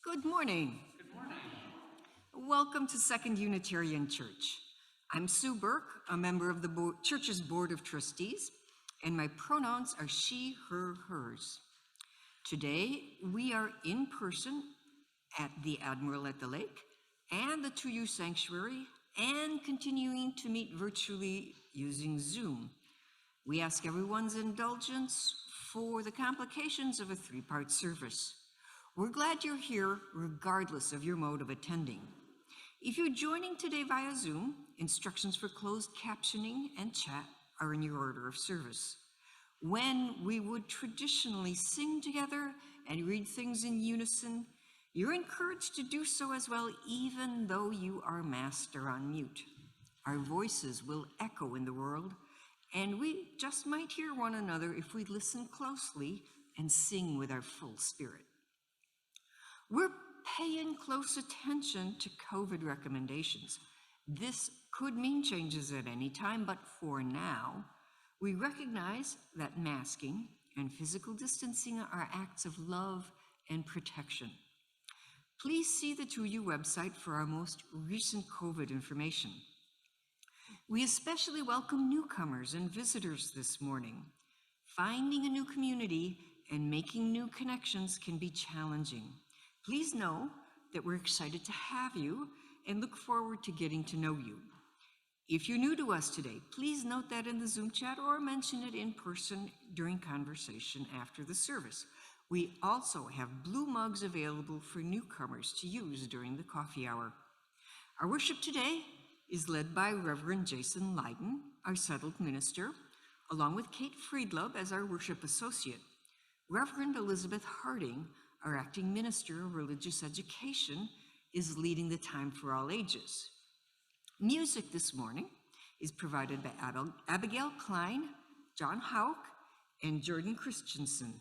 Good morning. Welcome to Second Unitarian Church. I'm Sue Burke, a member of the church's Board of Trustees, and my pronouns are she, her, hers. Today, we are in person at the Admiral at the Lake and the 2U Sanctuary, and continuing to meet virtually using Zoom. We ask everyone's indulgence for the complications of a three-part service. We're glad you're here regardless of your mode of attending. If you're joining today via Zoom, instructions for closed captioning and chat are in your order of service. When we would traditionally sing together and read things in unison, you're encouraged to do so as well, even though you are masked or on mute. Our voices will echo in the world, and we just might hear one another if we listen closely and sing with our full spirit. We're paying close attention to COVID recommendations. This could mean changes at any time, but for now, we recognize that masking and physical distancing are acts of love and protection. Please see the 2U website for our most recent COVID information. We especially welcome newcomers and visitors this morning. Finding a new community and making new connections can be challenging. Please know that we're excited to have you and look forward to getting to know you. If you're new to us today, please note that in the Zoom chat or mention it in person during conversation after the service. We also have blue mugs available for newcomers to use during the coffee hour. Our worship today is led by Reverend Jason Leiden, our settled minister, along with Kate Friedlub as our worship associate. Reverend Elizabeth Harding, our acting minister of religious education, is leading the time for all ages. Music this morning is provided by Abigail Klein, John Hauk, and Jordan Christensen.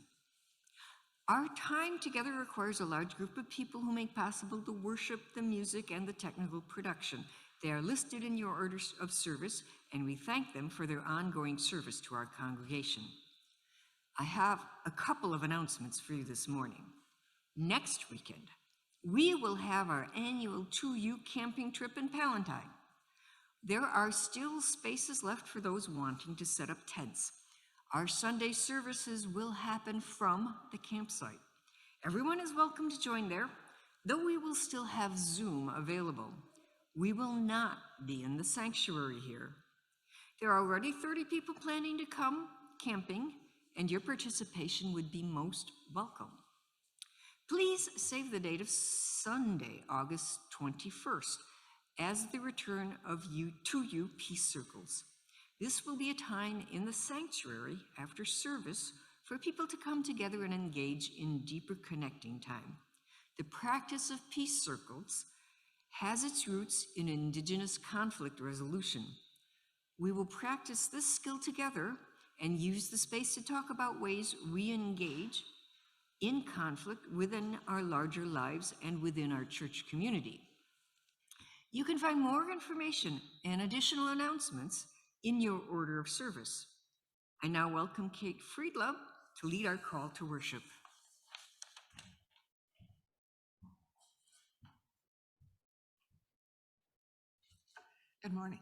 Our time together requires a large group of people who make possible the worship, the music, and the technical production. They are listed in your orders of service, and we thank them for their ongoing service to our congregation. I have a couple of announcements for you this morning. Next weekend, we will have our annual 2U camping trip in Palatine. There are still spaces left for those wanting to set up tents. Our Sunday services will happen from the campsite. Everyone is welcome to join there, though we will still have Zoom available. We will not be in the sanctuary here. There are already 30 people planning to come camping, and your participation would be most welcome. Please save the date of Sunday, August 21st, as the return of 2U Peace Circles. This will be a time in the sanctuary after service for people to come together and engage in deeper connecting time. The practice of peace circles has its roots in Indigenous conflict resolution. We will practice this skill together and use the space to talk about ways we engage in conflict within our larger lives and within our church community. You can find more information and additional announcements in your order of service. I now welcome Kate Friedlub to lead our call to worship. Good morning.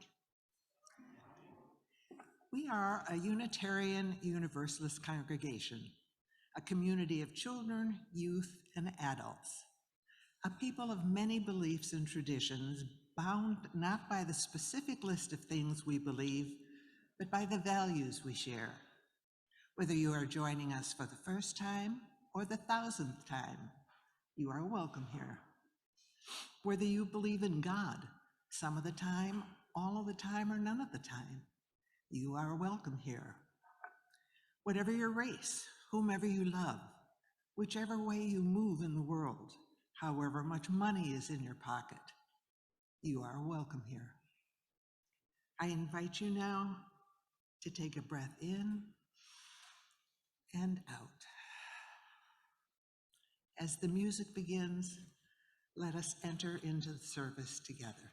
We are a Unitarian Universalist congregation, a community of children, youth, and adults, a people of many beliefs and traditions, bound not by the specific list of things we believe, but by the values we share. Whether you are joining us for the first time or the 1000th time, you are welcome here. Whether you believe in God some of the time, all of the time, or none of the time, you are welcome here. Whatever your race, whomever you love, whichever way you move in the world, however much money is in your pocket, you are welcome here. I invite you now to take a breath in and out. As the music begins, let us enter into the service together.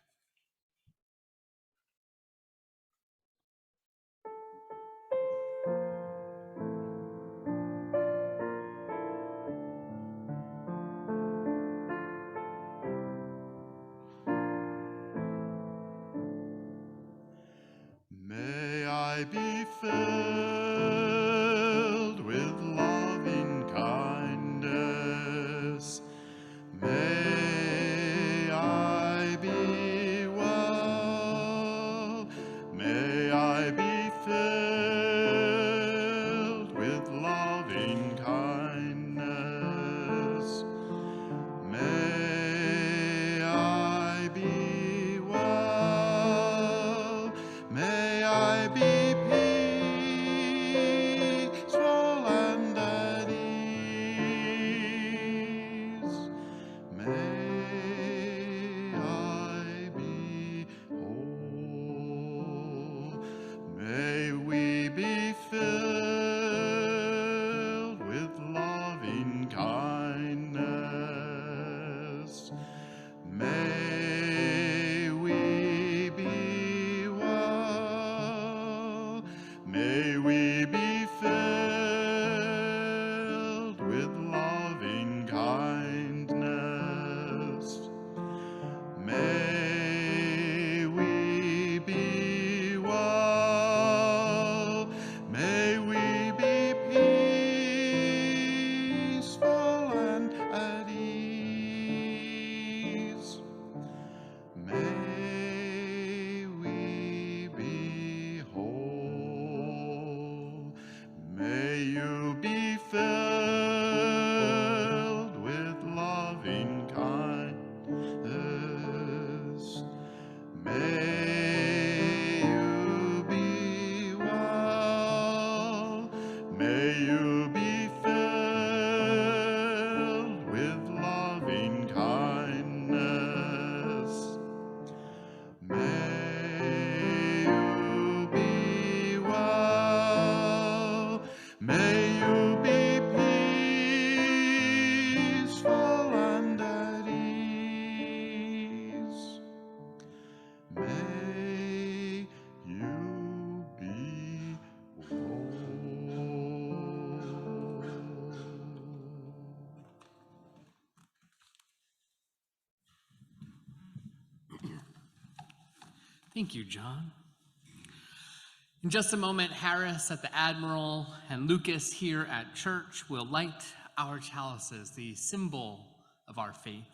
Thank you, John. In just a moment, Harris at the Admiral and Lucas here at church will light our chalices, the symbol of our faith.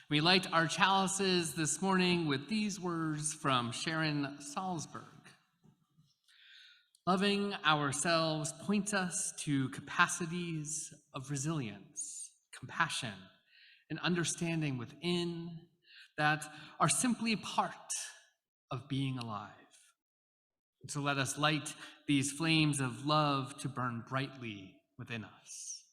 We light our chalices this morning with these words from Sharon Salzberg. Loving ourselves points us to capacities of resilience, compassion, and understanding within that are simply a part of being alive. So let us light these flames of love to burn brightly within us.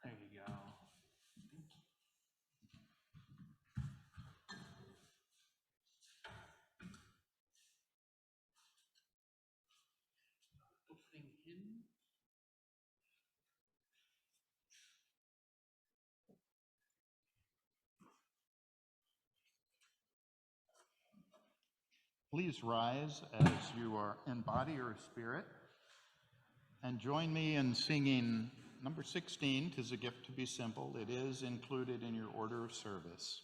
There you go. Opening hymn. Please rise as you are in body or spirit and join me in singing number 16, "'Tis a Gift to Be Simple." It is included in your order of service.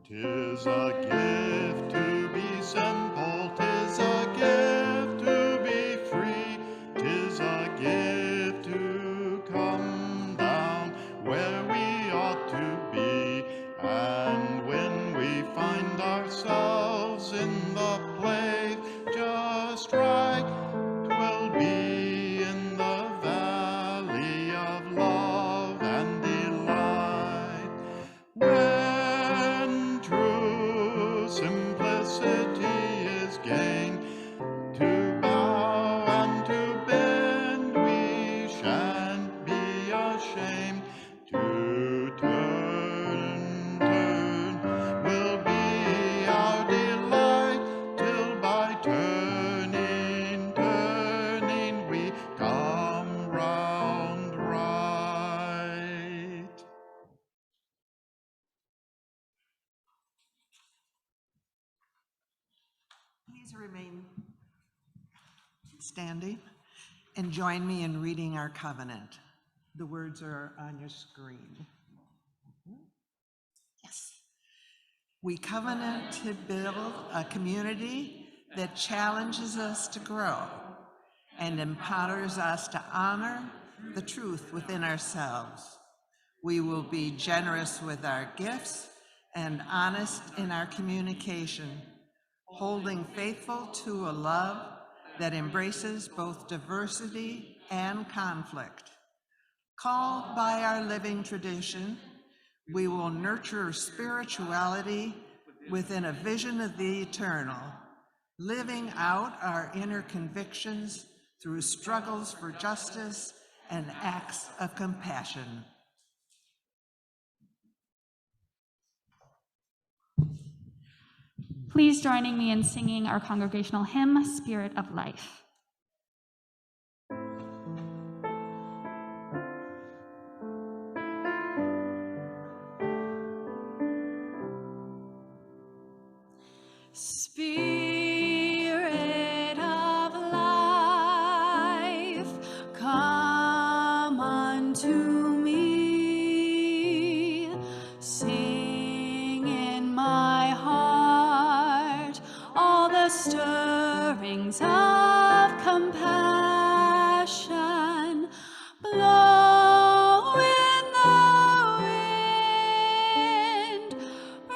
"'Tis a gift to be simple, 'tis a gift to be free, 'tis a gift to come down where we ought to be, and when we find ourselves in the place just right, 'twill be in the valley of love and delight, when true simplicity is gained. To bow and to bend we shan't be ashamed. To turn will be our delight, till by turning we come round right. Please remain standing and join me in reading our covenant. The words are on your screen. Yes. We covenant to build a community that challenges us to grow and empowers us to honor the truth within ourselves. We will be generous with our gifts and honest in our communication, holding faithful to a love that embraces both diversity and conflict. Called by our living tradition, we will nurture spirituality within a vision of the eternal, living out our inner convictions through struggles for justice and acts of compassion. Please joining me in singing our congregational hymn, Spirit of Life. Spirit of life, come unto me. Sing in my heart all the stirrings of compassion. Blow in the wind,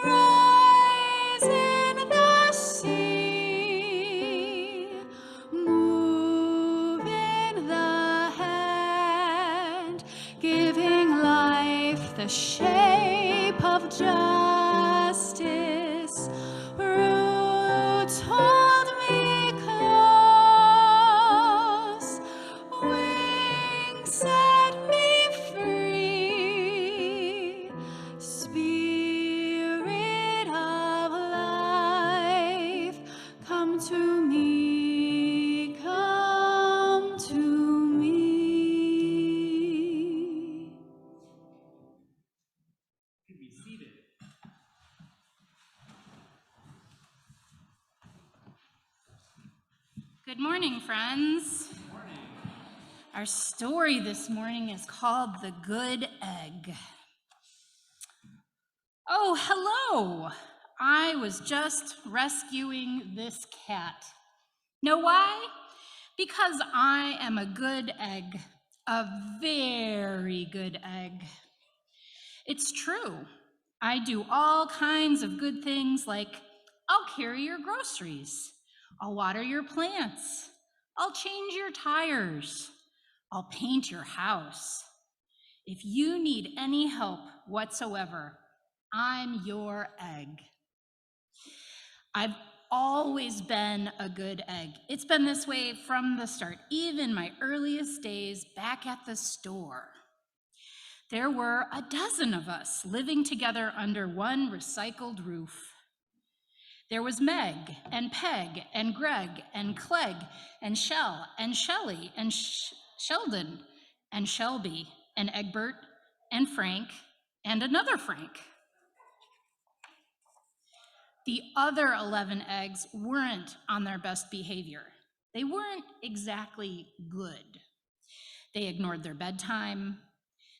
rise in the sea, move in the hand, giving life the shape of justice. Roots hold me close. Good morning, friends. Our story this morning is called The Good Egg. Oh, hello. I was just rescuing this cat. Know why? Because I am a good egg, a very good egg. It's true. I do all kinds of good things like I'll carry your groceries, I'll water your plants, I'll change your tires, I'll paint your house. If you need any help whatsoever, I'm your egg. I've always been a good egg. It's been this way from the start, even my earliest days back at the store. There were a dozen of us living together under one recycled roof. There was Meg and Peg and Greg and Clegg and Shell and Shelley and Sheldon and Shelby and Egbert and Frank and another Frank. The other 11 eggs weren't on their best behavior. They weren't exactly good. They ignored their bedtime.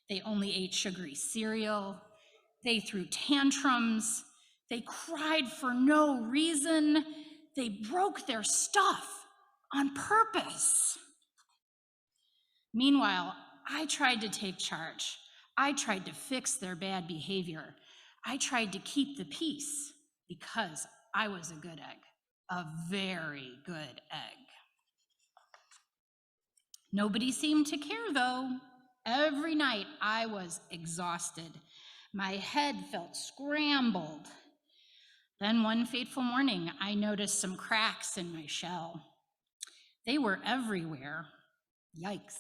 They only ate sugary cereal. They threw tantrums. They cried for no reason. They broke their stuff on purpose. Meanwhile, I tried to take charge. I tried to fix their bad behavior. I tried to keep the peace because I was a good egg, a very good egg. Nobody seemed to care, though. Every night I was exhausted. My head felt scrambled. Then one fateful morning, I noticed some cracks in my shell. They were everywhere. Yikes.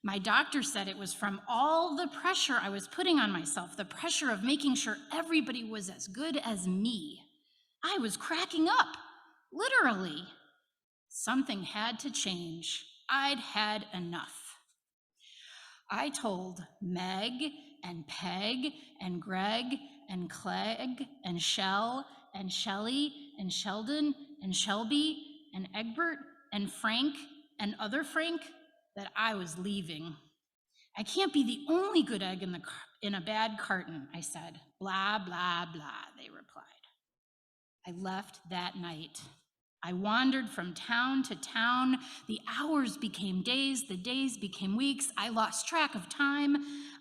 My doctor said it was from all the pressure I was putting on myself, the pressure of making sure everybody was as good as me. I was cracking up, literally. Something had to change. I'd had enough. I told Meg and Peg and Greg and Clegg and Shell and Shelley and Sheldon and Shelby and Egbert and Frank and other Frank that I was leaving. I can't be the only good egg in a bad carton, I said. Blah, blah, blah, they replied. I left that night. I wandered from town to town. The hours became days, the days became weeks. I lost track of time.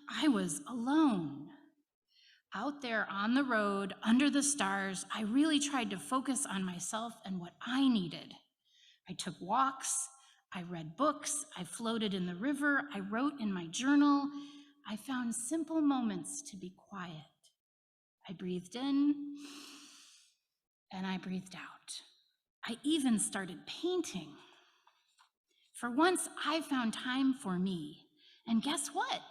I was alone. Out there on the road, under the stars, I really tried to focus on myself and what I needed. I took walks. I read books, I floated in the river, I wrote in my journal. I found simple moments to be quiet. I breathed in and I breathed out. I even started painting. For once, I found time for me. And guess what?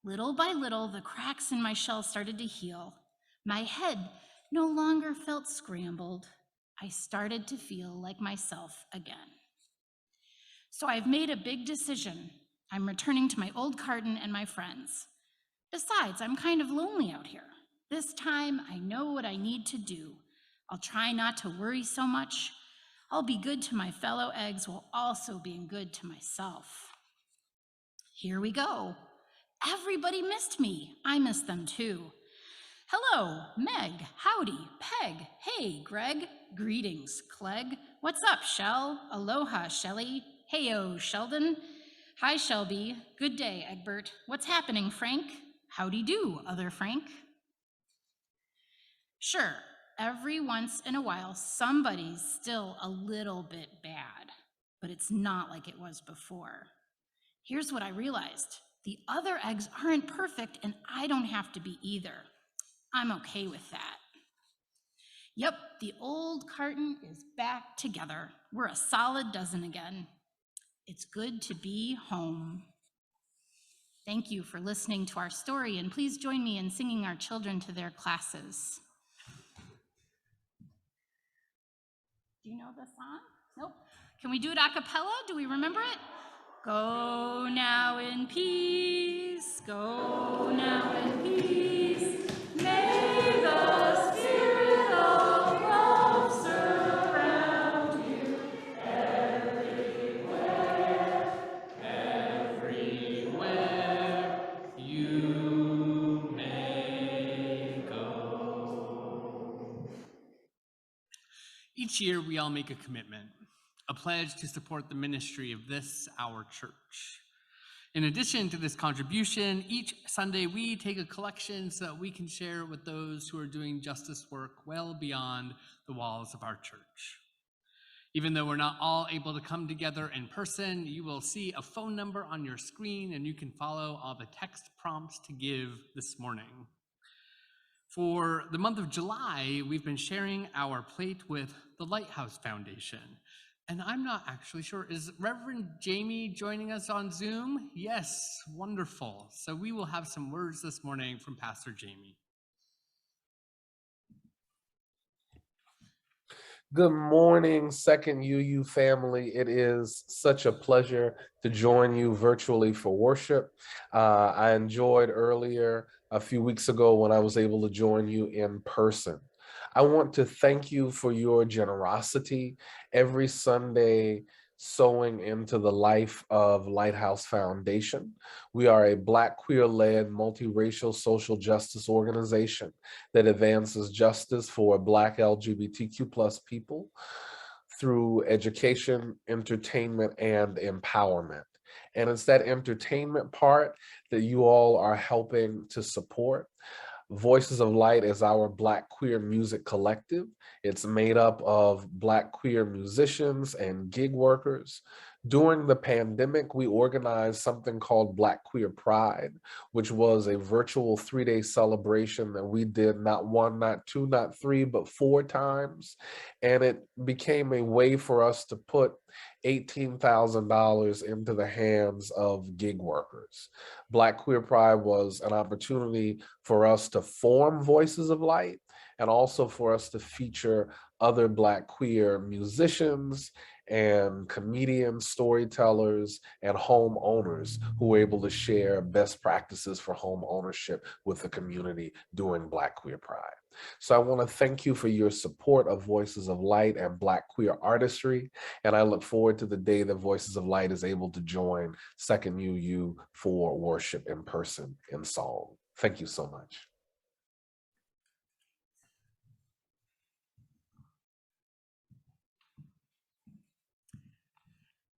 Little by little, the cracks in my shell started to heal. My head no longer felt scrambled. I started to feel like myself again. So I've made a big decision. I'm returning to my old carton and my friends. Besides, I'm kind of lonely out here. This time, I know what I need to do. I'll try not to worry so much. I'll be good to my fellow eggs while also being good to myself. Here we go. Everybody missed me. I missed them too. Hello, Meg, howdy, Peg, hey, Greg, greetings, Clegg. What's up, Shell? Aloha, Shelly. Heyo, Sheldon. Hi, Shelby. Good day, Egbert. What's happening, Frank? Howdy do, other Frank. Sure, every once in a while, somebody's still a little bit bad, but it's not like it was before. Here's what I realized. The other eggs aren't perfect, and I don't have to be either. I'm okay with that. Yep, the old carton is back together. We're a solid dozen again. It's good to be home. Thank you for listening to our story, and please join me in singing our children to their classes. Do you know the song? Nope. Can we do it a cappella? Do we remember it? Go now in peace, go now in peace. May the spirit of love surround you. Each year, we all make a commitment, a pledge to support the ministry of this, our church. In addition to this contribution, each Sunday we take a collection so that we can share it with those who are doing justice work well beyond the walls of our church. Even though we're not all able to come together in person, you will see a phone number on your screen and you can follow all the text prompts to give this morning. For the month of July, we've been sharing our plate with the Lighthouse Foundation. And I'm not actually sure, is Reverend Jamie joining us on Zoom? Yes, wonderful. So we will have some words this morning from Pastor Jamie. Good morning, Second UU family. It is such a pleasure to join you virtually for worship. I enjoyed earlier a few weeks ago when I was able to join you in person. I want to thank you for your generosity every Sunday sowing into the life of Lighthouse Foundation. We are a Black, queer-led, multiracial social justice organization that advances justice for Black LGBTQ+ people through education, entertainment, and empowerment. And it's that entertainment part that you all are helping to support. Voices of Light is our Black queer music collective. It's made up of Black queer musicians and gig workers. During the pandemic, we organized something called Black Queer Pride, which was a virtual 3-day celebration that we did not 1, not 2, not 3, but 4 times. And it became a way for us to put $18,000 into the hands of gig workers. Black Queer Pride was an opportunity for us to form Voices of Light and also for us to feature other Black queer musicians and comedians, storytellers, and homeowners who were able to share best practices for home ownership with the community during Black Queer Pride. So I want to thank you for your support of Voices of Light and Black queer artistry, and I look forward to the day that Voices of Light is able to join Second UU for worship in person in song. Thank you so much.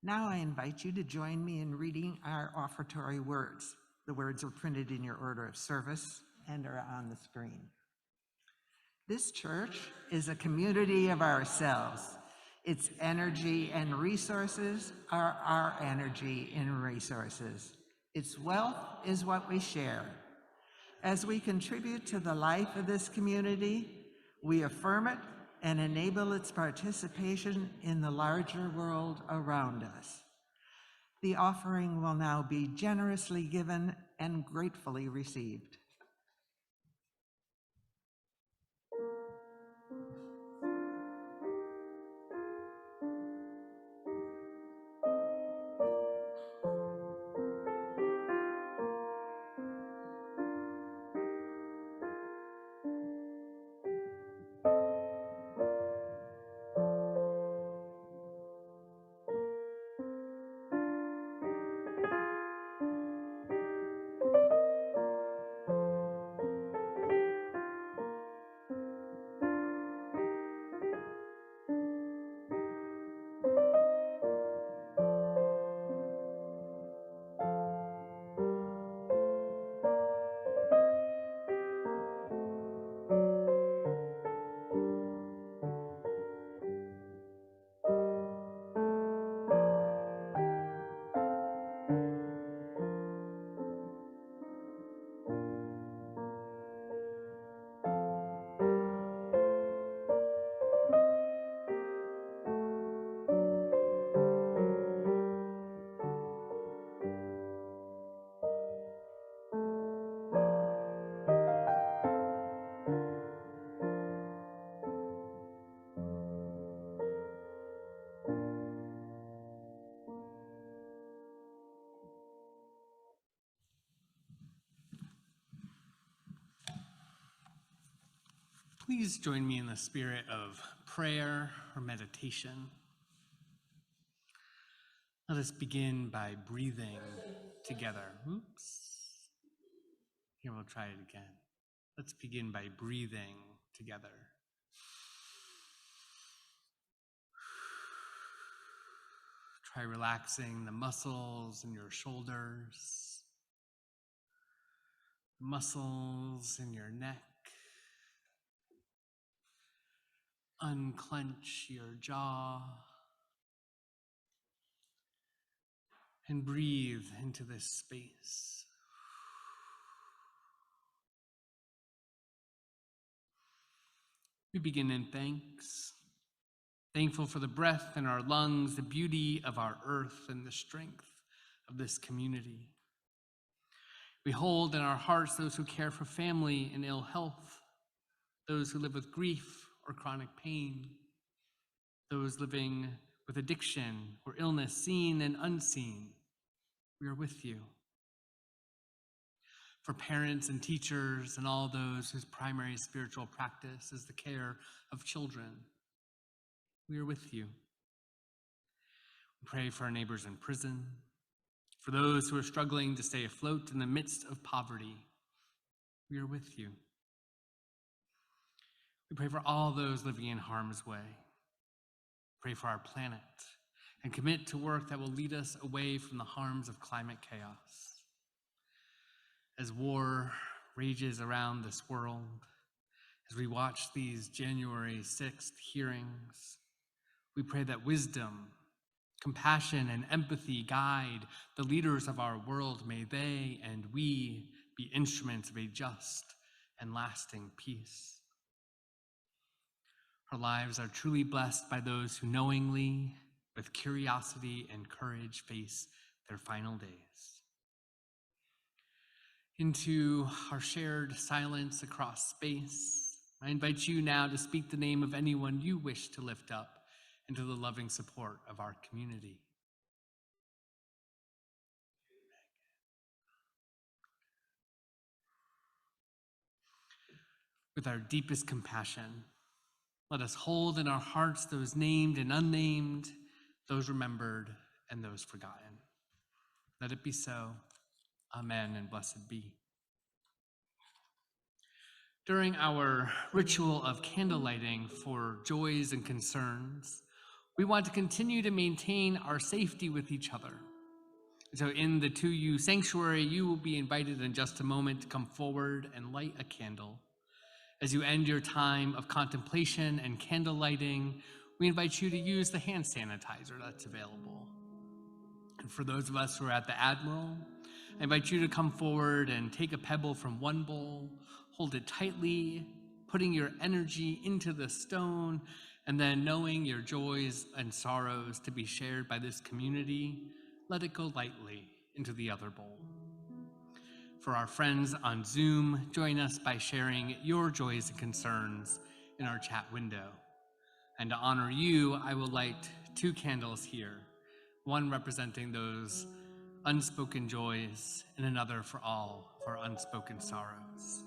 Now I invite you to join me in reading our offertory words. The words are printed in your order of service and are on the screen. This church is a community of ourselves. Its energy and resources are our energy and resources. Its wealth is what we share. As we contribute to the life of this community, we affirm it and enable its participation in the larger world around us. The offering will now be generously given and gratefully received. Please join me in the spirit of prayer or meditation. Let us begin by breathing together. Oops. Here, we'll try it again. Let's begin by breathing together. Try relaxing the muscles in your shoulders, muscles in your neck. Unclench your jaw and breathe into this space. We begin in thanks, thankful for the breath in our lungs, the beauty of our earth, and the strength of this community. We hold in our hearts those who care for family in ill health, those who live with grief or chronic pain, those living with addiction or illness, seen and unseen. We are with you. For parents and teachers and all those whose primary spiritual practice is the care of children, we are with you. We pray for our neighbors in prison, for those who are struggling to stay afloat in the midst of poverty. We are with you. We pray for all those living in harm's way. Pray for our planet and commit to work that will lead us away from the harms of climate chaos. As war rages around this world, as we watch these January 6th hearings, we pray that wisdom, compassion, and empathy guide the leaders of our world. May they and we be instruments of a just and lasting peace. Our lives are truly blessed by those who knowingly, with curiosity and courage, face their final days. Into our shared silence across space, I invite you now to speak the name of anyone you wish to lift up into the loving support of our community. With our deepest compassion, let us hold in our hearts those named and unnamed, those remembered and those forgotten. Let it be so. Amen and blessed be. During our ritual of candle lighting for joys and concerns, we want to continue to maintain our safety with each other. So in the 2U sanctuary, you will be invited in just a moment to come forward and light a candle. As you end your time of contemplation and candle lighting, we invite you to use the hand sanitizer that's available. And for those of us who are at the Admiral, I invite you to come forward and take a pebble from one bowl, hold it tightly, putting your energy into the stone, and then knowing your joys and sorrows to be shared by this community, let it go lightly into the other bowl. For our friends on Zoom, join us by sharing your joys and concerns in our chat window. And to honor you, I will light 2 candles here, one representing those unspoken joys and another for all of our unspoken sorrows.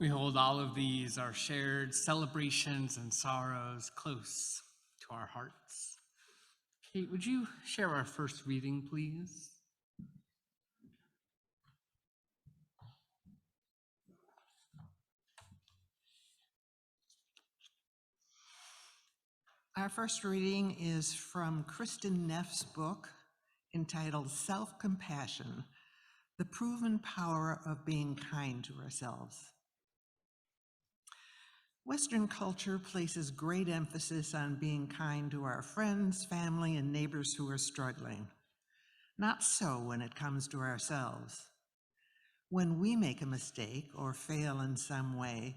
We hold all of these, our shared celebrations and sorrows, close to our hearts. Kate, would you share our first reading, please? Our first reading is from Kristen Neff's book entitled Self-Compassion: The Proven Power of Being Kind to Ourselves. Western culture places great emphasis on being kind to our friends, family, and neighbors who are struggling. Not so when it comes to ourselves. When we make a mistake or fail in some way,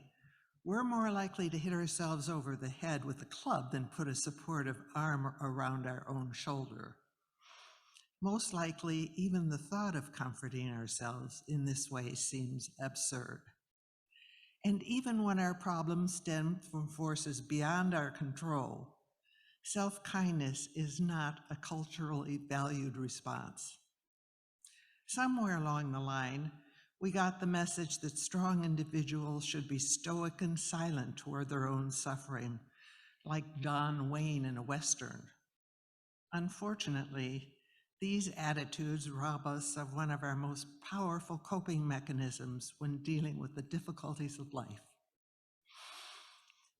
we're more likely to hit ourselves over the head with a club than put a supportive arm around our own shoulder. Most likely, even the thought of comforting ourselves in this way seems absurd. And even when our problems stem from forces beyond our control, self-kindness is not a culturally valued response. Somewhere along the line, we got the message that strong individuals should be stoic and silent toward their own suffering, like Don Wayne in a Western. Unfortunately, these attitudes rob us of one of our most powerful coping mechanisms when dealing with the difficulties of life.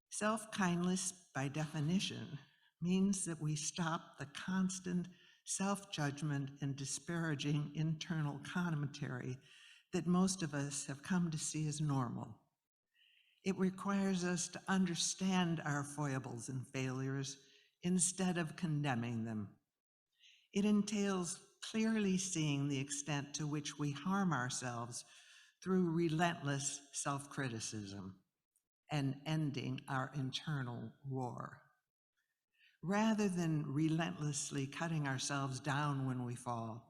Self-kindness, by definition, means that we stop the constant self-judgment and disparaging internal commentary that most of us have come to see as normal. It requires us to understand our foibles and failures instead of condemning them. It entails clearly seeing the extent to which we harm ourselves through relentless self-criticism and ending our internal war. Rather than relentlessly cutting ourselves down when we fall,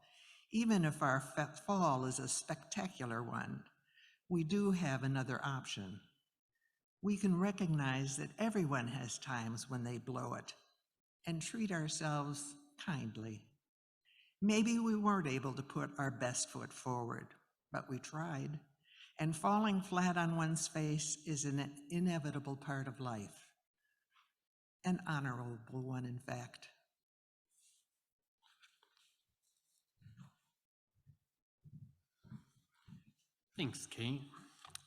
even if our fall is a spectacular one, we do have another option. We can recognize that everyone has times when they blow it and treat ourselves kindly. Maybe we weren't able to put our best foot forward, but we tried. And falling flat on one's face is an inevitable part of life. An honorable one, in fact. Thanks, Kate.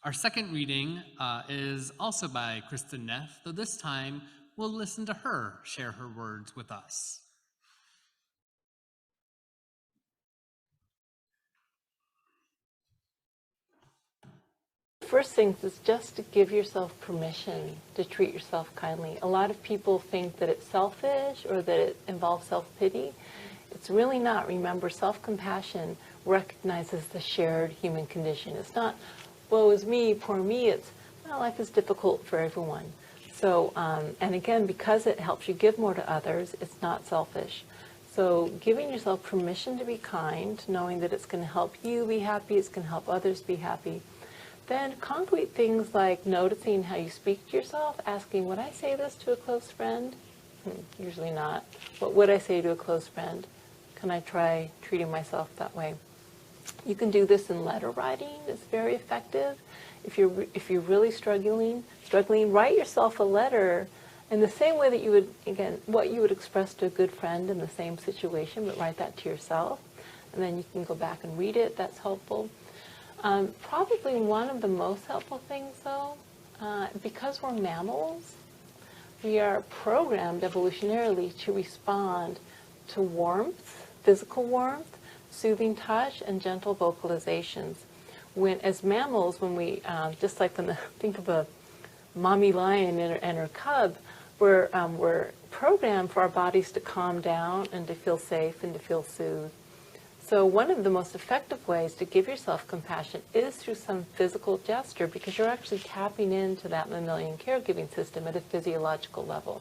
Our second reading is also by Kristen Neff, though this time we'll listen to her share her words with us. First thing is just to give yourself permission to treat yourself kindly. A lot of people think that it's selfish or that it involves self-pity. It's really not. Remember, self-compassion recognizes the shared human condition. It's not, woe is me, poor me. It's, well, life is difficult for everyone. So, and again, because it helps you give more to others, it's not selfish. So giving yourself permission to be kind, knowing that it's going to help you be happy, it's going to help others be happy. Then concrete things like noticing how you speak to yourself, asking, would I say this to a close friend? Usually not. What would I say to a close friend? Can I try treating myself that way? You can do this in letter writing. It's very effective. If you're really struggling, write yourself a letter in the same way that you would, again, what you would express to a good friend in the same situation, but write that to yourself. And then you can go back and read it. That's helpful. Probably one of the most helpful things, though, because we're mammals, we are programmed evolutionarily to respond to warmth, physical warmth, soothing touch, and gentle vocalizations. As mammals, when we, just like think of a mommy lion and her cub, we're programmed for our bodies to calm down and to feel safe and to feel soothed. So one of the most effective ways to give yourself compassion is through some physical gesture, because you're actually tapping into that mammalian caregiving system at a physiological level.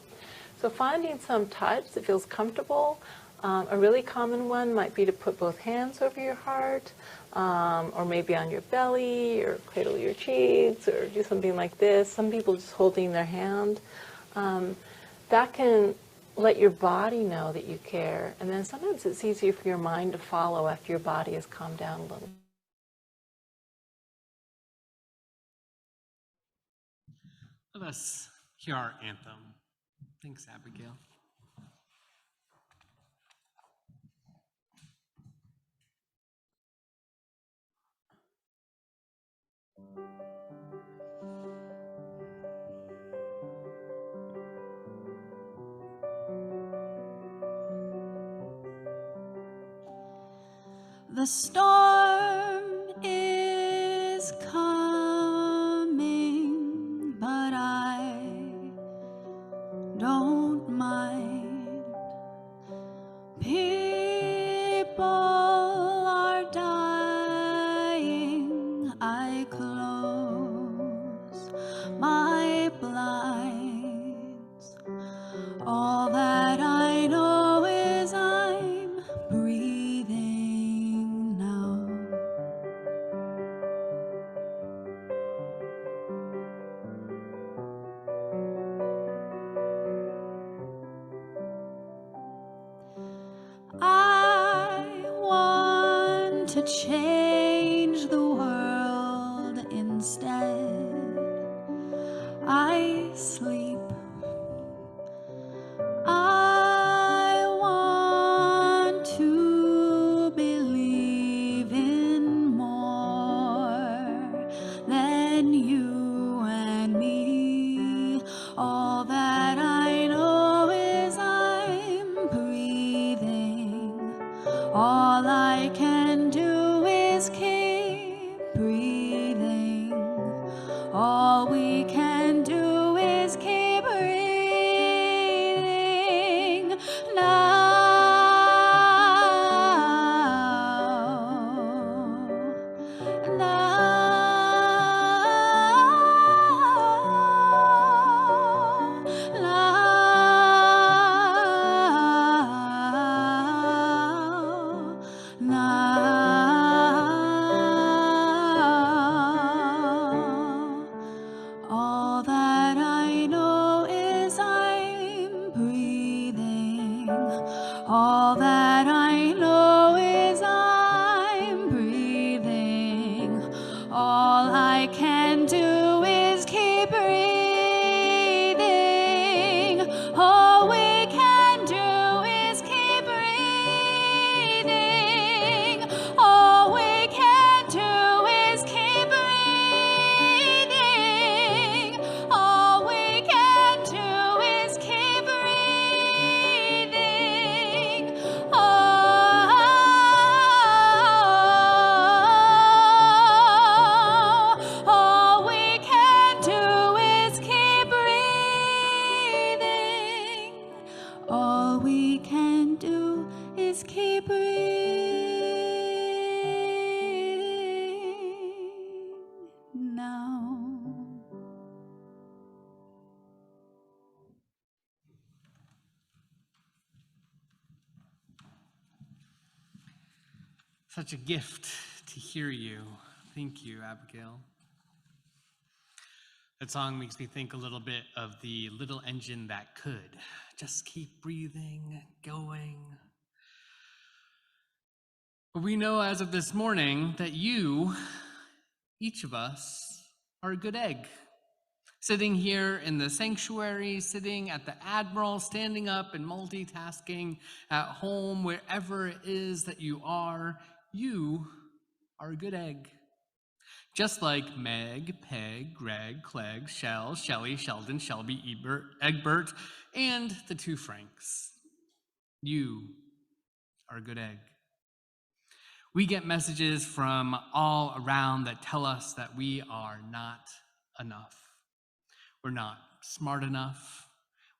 So finding some touch that feels comfortable. A really common one might be to put both hands over your heart, or maybe on your belly, or cradle your cheeks, or do something like this. Some people just holding their hand. That can let your body know that you care. And then sometimes it's easier for your mind to follow after your body has calmed down a little. Let us hear our anthem. Thanks, Abigail. The storm is coming, but I don't mind. People are dying. I close my blinds. All that I know is I'm breathing now. I want to change the world instead. I sleep. I want to believe in more than you and me. All that I know is I'm breathing. All I can do is keep breathing. All we can do is keep breathing now. All that I know is I'm breathing. All that I know is I'm breathing. All I can do is keep breathing. All we can do is keep breathing. All we can do is keep breathing. All we can do is keep breathing. All we can do is keep breathing. All we can do is keep breathing now. Such a gift to hear you. Thank you, Abigail. That song makes me think a little bit of the little engine that could. Just keep breathing, going. But we know as of this morning that you, each of us, are a good egg. Sitting here in the sanctuary, sitting at the Admiral, standing up and multitasking at home, wherever it is that you are a good egg. Just like Meg, Peg, Greg, Clegg, Shell, Shelley, Sheldon, Shelby, Egbert, and the two Franks. You are a good egg. We get messages from all around that tell us that we are not enough. We're not smart enough.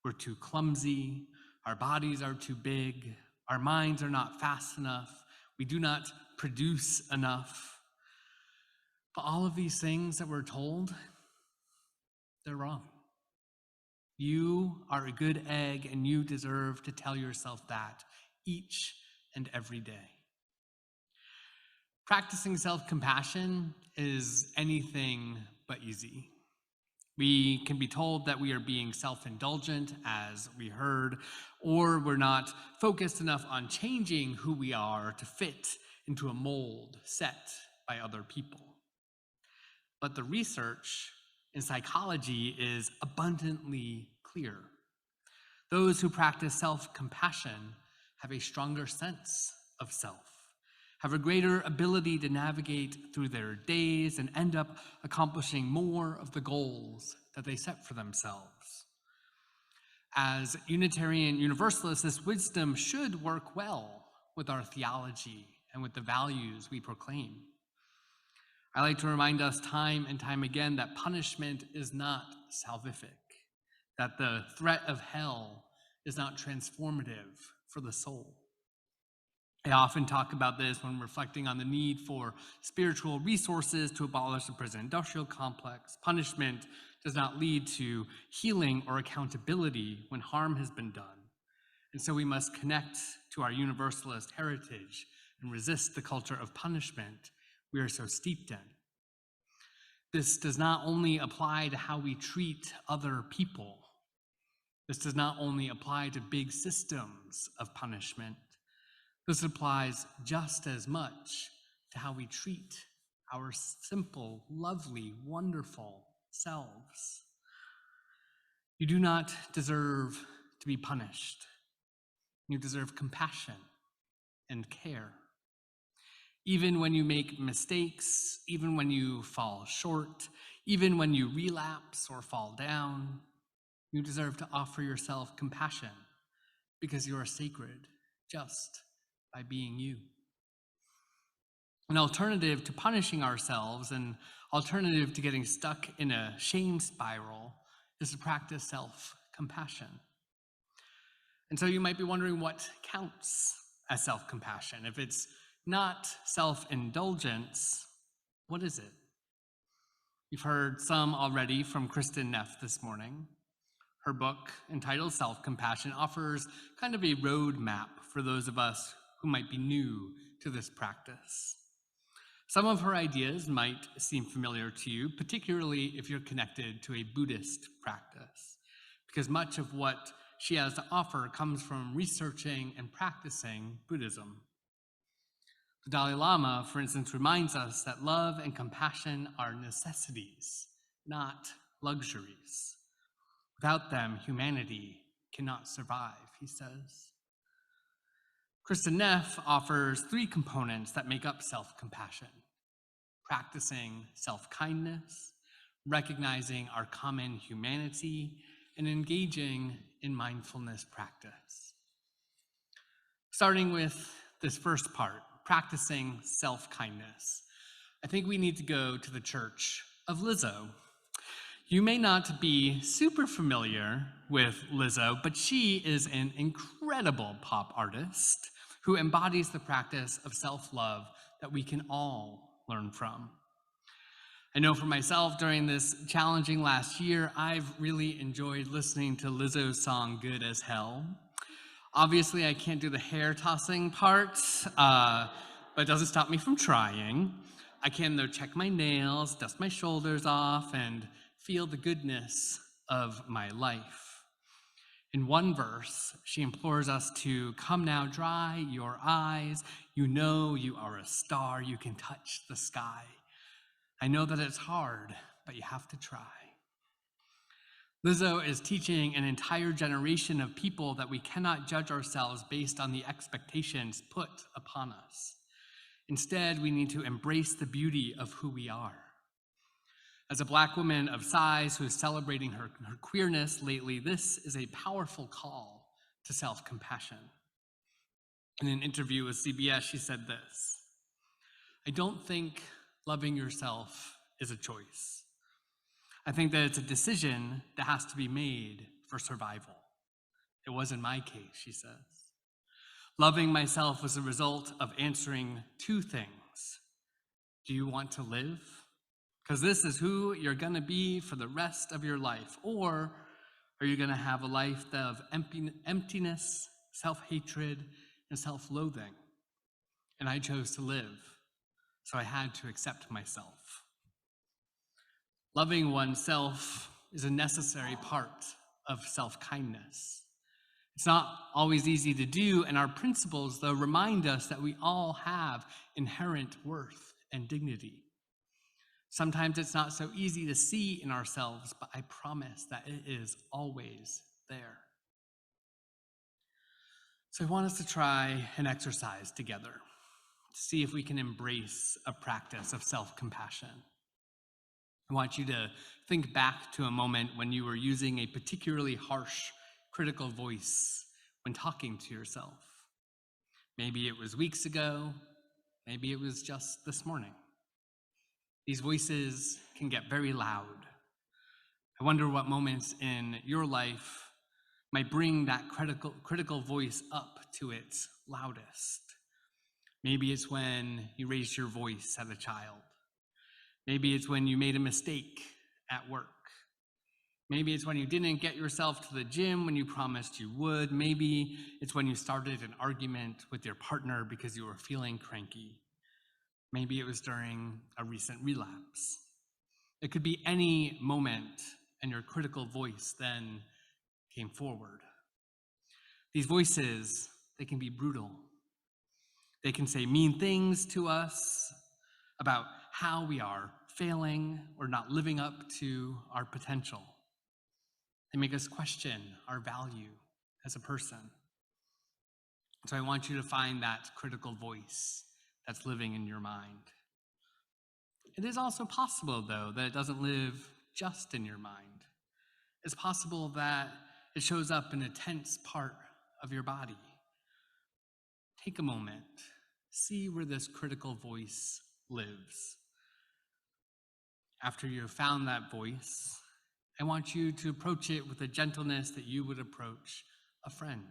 We're too clumsy. Our bodies are too big. Our minds are not fast enough. We do not produce enough. But all of these things that we're told, they're wrong. You are a good egg, and you deserve to tell yourself that each and every day. Practicing self-compassion is anything but easy. We can be told that we are being self-indulgent, as we heard, or we're not focused enough on changing who we are to fit into a mold set by other people. But the research in psychology is abundantly clear. Those who practice self-compassion have a stronger sense of self, have a greater ability to navigate through their days, and end up accomplishing more of the goals that they set for themselves. As Unitarian Universalists, this wisdom should work well with our theology and with the values we proclaim. I like to remind us time and time again that punishment is not salvific, that the threat of hell is not transformative for the soul. I often talk about this when reflecting on the need for spiritual resources to abolish the prison-industrial complex. Punishment does not lead to healing or accountability when harm has been done. And so we must connect to our Universalist heritage and resist the culture of punishment we are so steeped in. This does not only apply to how we treat other people. This does not only apply to big systems of punishment. This applies just as much to how we treat our simple, lovely, wonderful selves. You do not deserve to be punished. You deserve compassion and care. Even when you make mistakes, even when you fall short, even when you relapse or fall down, you deserve to offer yourself compassion because you are sacred just by being you. An alternative to punishing ourselves, an alternative to getting stuck in a shame spiral, is to practice self-compassion. And so you might be wondering what counts as self-compassion. If it's not self-indulgence, what is it? You've heard some already from Kristin Neff this morning. Her book, entitled Self-Compassion, offers kind of a roadmap for those of us who might be new to this practice. Some of her ideas might seem familiar to you, particularly if you're connected to a Buddhist practice, because much of what she has to offer comes from researching and practicing Buddhism. The Dalai Lama, for instance, reminds us that love and compassion are necessities, not luxuries. Without them, humanity cannot survive, he says. Kristin Neff offers 3 components that make up self-compassion: practicing self-kindness, recognizing our common humanity, and engaging in mindfulness practice. Starting with this first part, practicing self-kindness, I think we need to go to the church of Lizzo. You may not be super familiar with Lizzo, but she is an incredible pop artist who embodies the practice of self-love that we can all learn from. I know for myself, during this challenging last year, I've really enjoyed listening to Lizzo's song, Good as Hell. Obviously, I can't do the hair tossing part, but it doesn't stop me from trying. I can, though, check my nails, dust my shoulders off, and feel the goodness of my life. In one verse, she implores us to come now, dry your eyes. You know you are a star, you can touch the sky. I know that it's hard, but you have to try. Lizzo is teaching an entire generation of people that we cannot judge ourselves based on the expectations put upon us. Instead, we need to embrace the beauty of who we are. As a Black woman of size who is celebrating her queerness lately, this is a powerful call to self-compassion. In an interview with CBS, she said this: "I don't think loving yourself is a choice. I think that it's a decision that has to be made for survival. It was in my case," she says. Loving myself was a result of answering 2 things. Do you want to live? Because this is who you're going to be for the rest of your life. Or are you going to have a life of emptiness, self-hatred, and self-loathing? And I chose to live, so I had to accept myself. Loving oneself is a necessary part of self-kindness. It's not always easy to do, and our principles, though, remind us that we all have inherent worth and dignity. Sometimes it's not so easy to see in ourselves, but I promise that it is always there. So I want us to try an exercise together to see if we can embrace a practice of self-compassion. I want you to think back to a moment when you were using a particularly harsh, critical voice when talking to yourself. Maybe it was weeks ago, maybe it was just this morning. These voices can get very loud. I wonder what moments in your life might bring that critical voice up to its loudest. Maybe it's when you raised your voice as a child. Maybe it's when you made a mistake at work. Maybe it's when you didn't get yourself to the gym when you promised you would. Maybe it's when you started an argument with your partner because you were feeling cranky. Maybe it was during a recent relapse. It could be any moment, and your critical voice then came forward. These voices, they can be brutal. They can say mean things to us about how we are failing or not living up to our potential. They make us question our value as a person. So I want you to find that critical voice that's living in your mind. It is also possible, though, that it doesn't live just in your mind. It's possible that it shows up in a tense part of your body. Take a moment, see where this critical voice lives. After you've found that voice, I want you to approach it with a gentleness that you would approach a friend.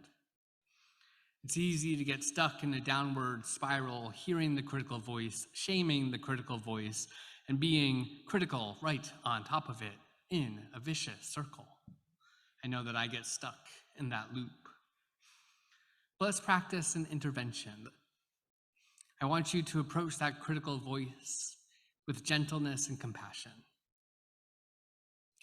It's easy to get stuck in a downward spiral, hearing the critical voice, shaming the critical voice, and being critical right on top of it in a vicious circle. I know that I get stuck in that loop. But let's practice an intervention. I want you to approach that critical voice with gentleness and compassion.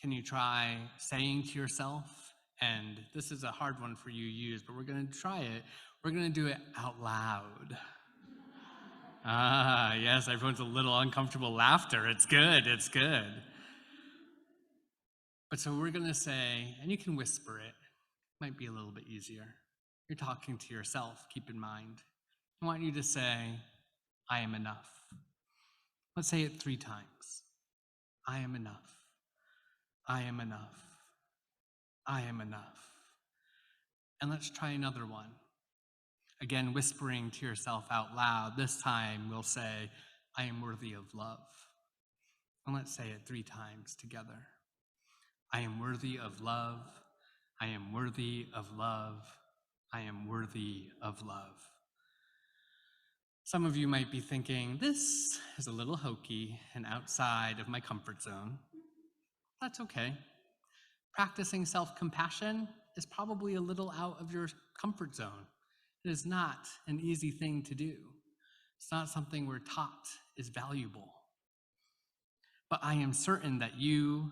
Can you try saying to yourself, and this is a hard one for you to use, but we're going to try it. We're going to do it out loud. Ah, yes, everyone's a little uncomfortable laughter. It's good, it's good. But so we're going to say, and you can whisper it, might be a little bit easier. You're talking to yourself, keep in mind. I want you to say, I am enough. Let's say it 3 times. I am enough. I am enough. I am enough. And let's try another one. Again, whispering to yourself out loud. This time we'll say, I am worthy of love. And let's say it 3 times together. I am worthy of love. I am worthy of love. I am worthy of love. Some of you might be thinking, this is a little hokey and outside of my comfort zone. That's okay. Practicing self-compassion is probably a little out of your comfort zone. It is not an easy thing to do. It's not something we're taught is valuable. But I am certain that you,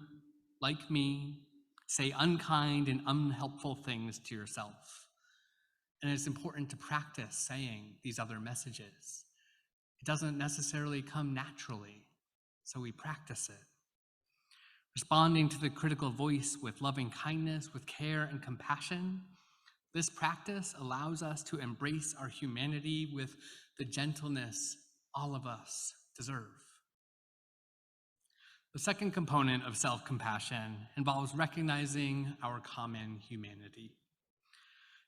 like me, say unkind and unhelpful things to yourself. And it's important to practice saying these other messages. It doesn't necessarily come naturally, so we practice it. Responding to the critical voice with loving kindness, with care and compassion, this practice allows us to embrace our humanity with the gentleness all of us deserve. The second component of self-compassion involves recognizing our common humanity.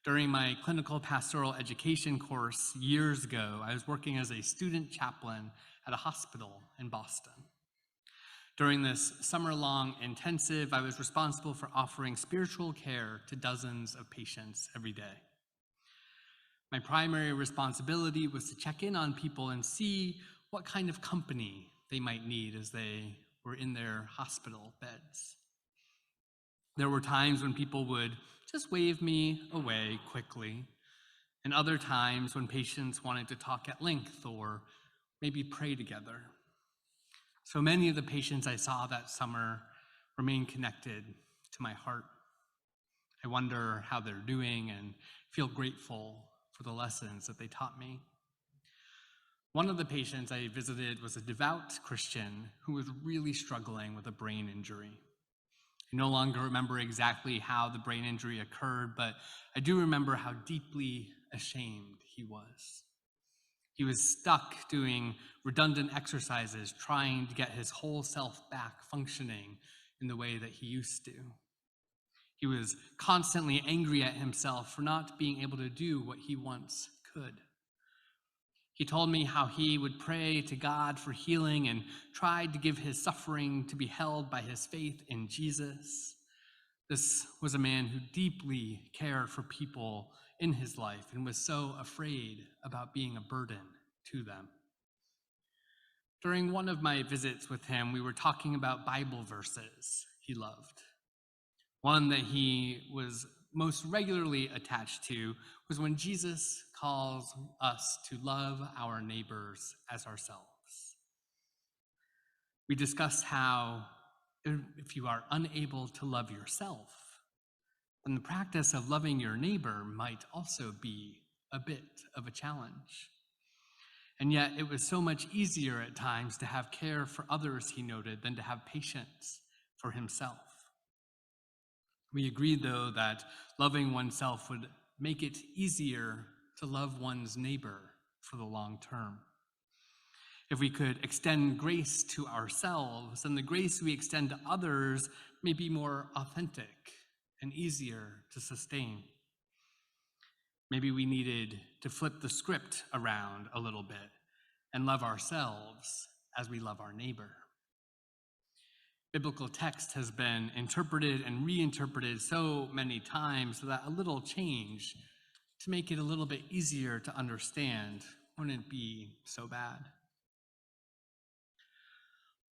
During my clinical pastoral education course years ago, I was working as a student chaplain at a hospital in Boston. During this summer-long intensive, I was responsible for offering spiritual care to dozens of patients every day. My primary responsibility was to check in on people and see what kind of company they might need as they were in their hospital beds. There were times when people would just wave me away quickly, and other times when patients wanted to talk at length or maybe pray together. So many of the patients I saw that summer remain connected to my heart. I wonder how they're doing and feel grateful for the lessons that they taught me. One of the patients I visited was a devout Christian who was really struggling with a brain injury. I no longer remember exactly how the brain injury occurred, but I do remember how deeply ashamed he was. He was stuck doing redundant exercises, trying to get his whole self back functioning in the way that he used to. He was constantly angry at himself for not being able to do what he once could. He told me how he would pray to God for healing and tried to give his suffering to be held by his faith in Jesus. This was a man who deeply cared for people in his life and was so afraid about being a burden to them. During one of my visits with him, we were talking about Bible verses he loved. One that he was most regularly attached to was when Jesus calls us to love our neighbors as ourselves. We discussed how if you are unable to love yourself, then the practice of loving your neighbor might also be a bit of a challenge. And yet it was so much easier at times to have care for others, he noted, than to have patience for himself. We agreed, though, that loving oneself would make it easier to love one's neighbor for the long term. If we could extend grace to ourselves, then the grace we extend to others may be more authentic and easier to sustain. Maybe we needed to flip the script around a little bit and love ourselves as we love our neighbor. Biblical text has been interpreted and reinterpreted so many times that a little change to make it a little bit easier to understand wouldn't be so bad.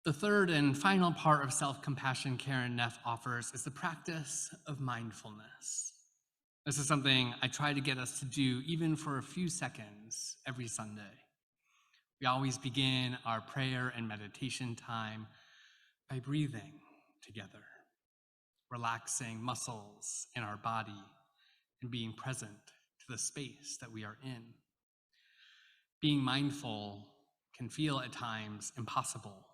The third and final part of self-compassion Karen Neff offers is the practice of mindfulness. This is something I try to get us to do even for a few seconds every Sunday. We always begin our prayer and meditation time by breathing together, relaxing muscles in our body, and being present to the space that we are in. Being mindful can feel at times impossible.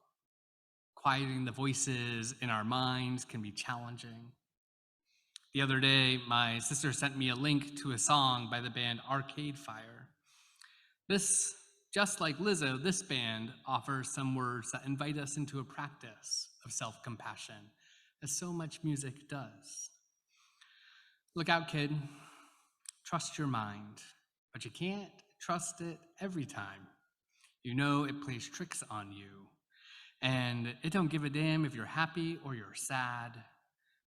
Quieting the voices in our minds can be challenging. The other day, my sister sent me a link to a song by the band Arcade Fire. Just like Lizzo, this band offers some words that invite us into a practice of self-compassion, as so much music does. Look out, kid. Trust your mind, but you can't trust it every time. You know it plays tricks on you, and it don't give a damn if you're happy or you're sad.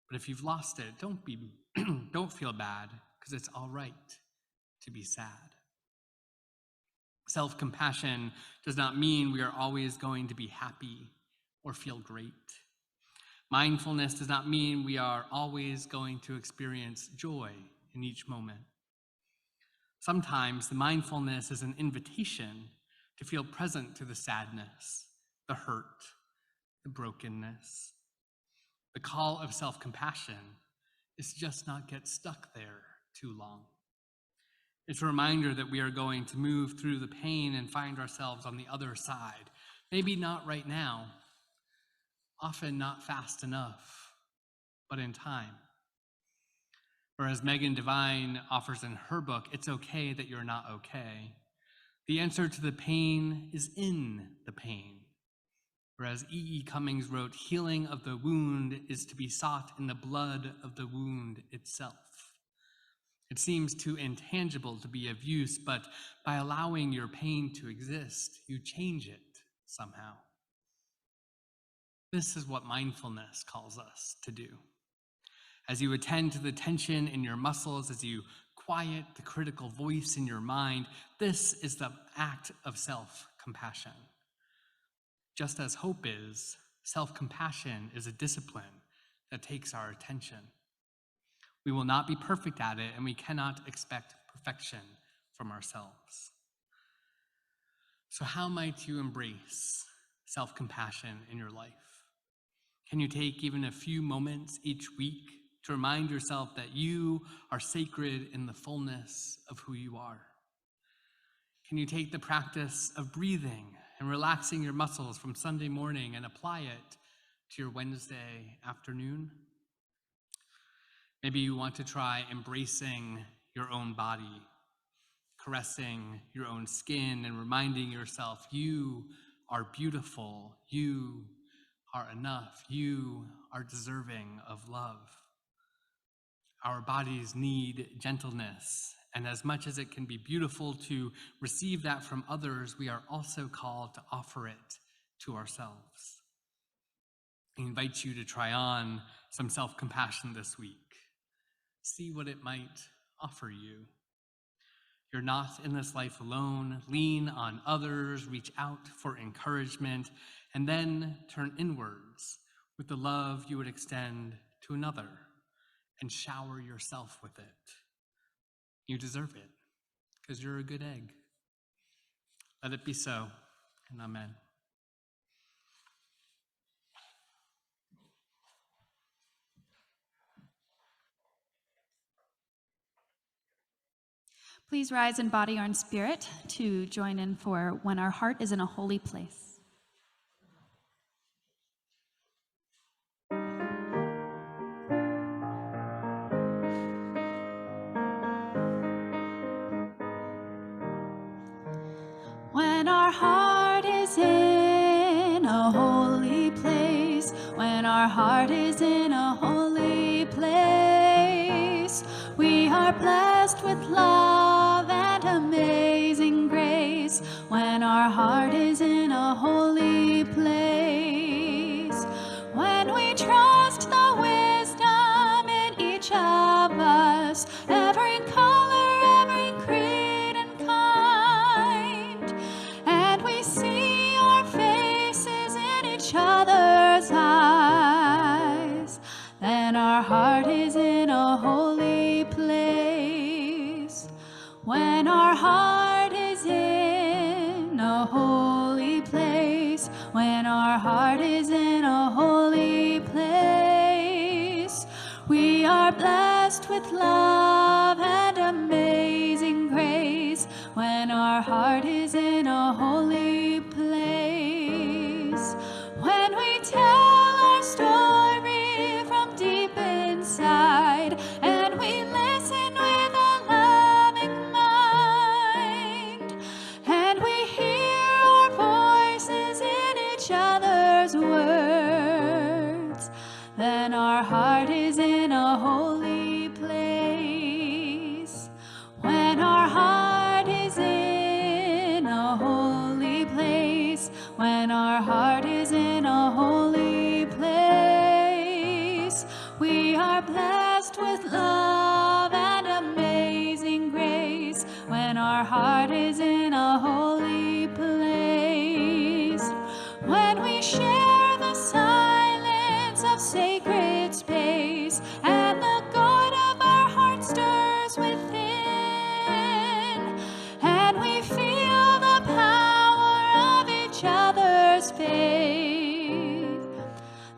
But if you've lost it, don't feel bad, because it's all right to be sad. Self-compassion does not mean we are always going to be happy or feel great. Mindfulness does not mean we are always going to experience joy in each moment. Sometimes the mindfulness is an invitation to feel present to the sadness, the hurt, the brokenness. The call of self-compassion is to just not get stuck there too long. It's a reminder that we are going to move through the pain and find ourselves on the other side. Maybe not right now, often not fast enough, but in time. Or as Megan Devine offers in her book, It's Okay That You're Not Okay, the answer to the pain is in the pain. Whereas E.E. Cummings wrote, healing of the wound is to be sought in the blood of the wound itself. It seems too intangible to be of use, but by allowing your pain to exist, you change it somehow. This is what mindfulness calls us to do. As you attend to the tension in your muscles, as you quiet the critical voice in your mind, this is the act of self-compassion. Just as hope is, self-compassion is a discipline that takes our attention. We will not be perfect at it, and we cannot expect perfection from ourselves. So how might you embrace self-compassion in your life? Can you take even a few moments each week to remind yourself that you are sacred in the fullness of who you are? Can you take the practice of breathing and relaxing your muscles from Sunday morning and apply it to your Wednesday afternoon? Maybe you want to try embracing your own body, caressing your own skin and reminding yourself you are beautiful, you are enough, you are deserving of love. Our bodies need gentleness, and as much as it can be beautiful to receive that from others, we are also called to offer it to ourselves. I invite you to try on some self-compassion this week. See what it might offer you. You're not in this life alone. Lean on others, reach out for encouragement, and then turn inwards with the love you would extend to another and shower yourself with it. You deserve it because you're a good egg. Let it be so, and amen. Please rise in body or in spirit to join in for When Our Heart is in a Holy Place. When our heart is in a holy place, when our heart is in a holy place, we are blessed with love and amazing grace. When our heart is in a holy place, when we trust the wisdom in each of us, every color, every creed and kind, and we see our faces in each other's eyes, then our heart is in a holy place. When our heart is in a holy place, when our heart is in a holy place, we are blessed with love and amazing grace. When our heart is in a holy place, when we tell our story from deep inside, and we listen with a loving mind, and we hear our voices in each other's words, then our heart is in a holy place. When our heart is in a holy place, when our heart is in a holy place, we are blessed with love and amazing grace. When our heart is in a holy place, when we share the silence of sacred space, and the good of our heart stirs within, and we feel the power of each other's faith,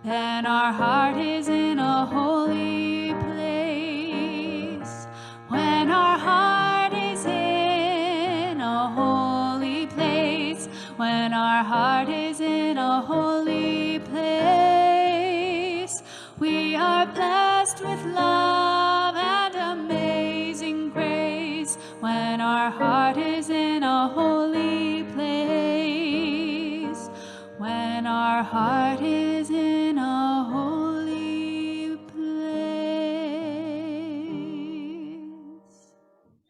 then our heart is in a holy place. When our heart is in a holy place, when our heart is in a holy place, we are blessed with love and amazing grace. When our heart is in a holy place, when our heart is in a holy place.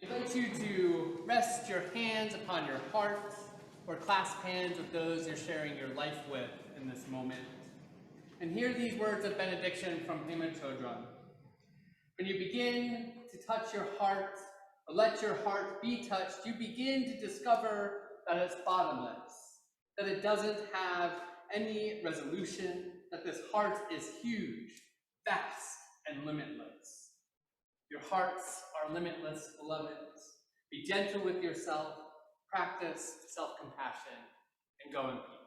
I invite you to rest your hands upon your heart or clasp hands with those you're sharing your life with in this moment. And hear these words of benediction from Pema Chodron. When you begin to touch your heart, or let your heart be touched, you begin to discover that it's bottomless, that it doesn't have any resolution, that this heart is huge, vast, and limitless. Your hearts are limitless, beloveds. Be gentle with yourself, practice self-compassion, and go in peace.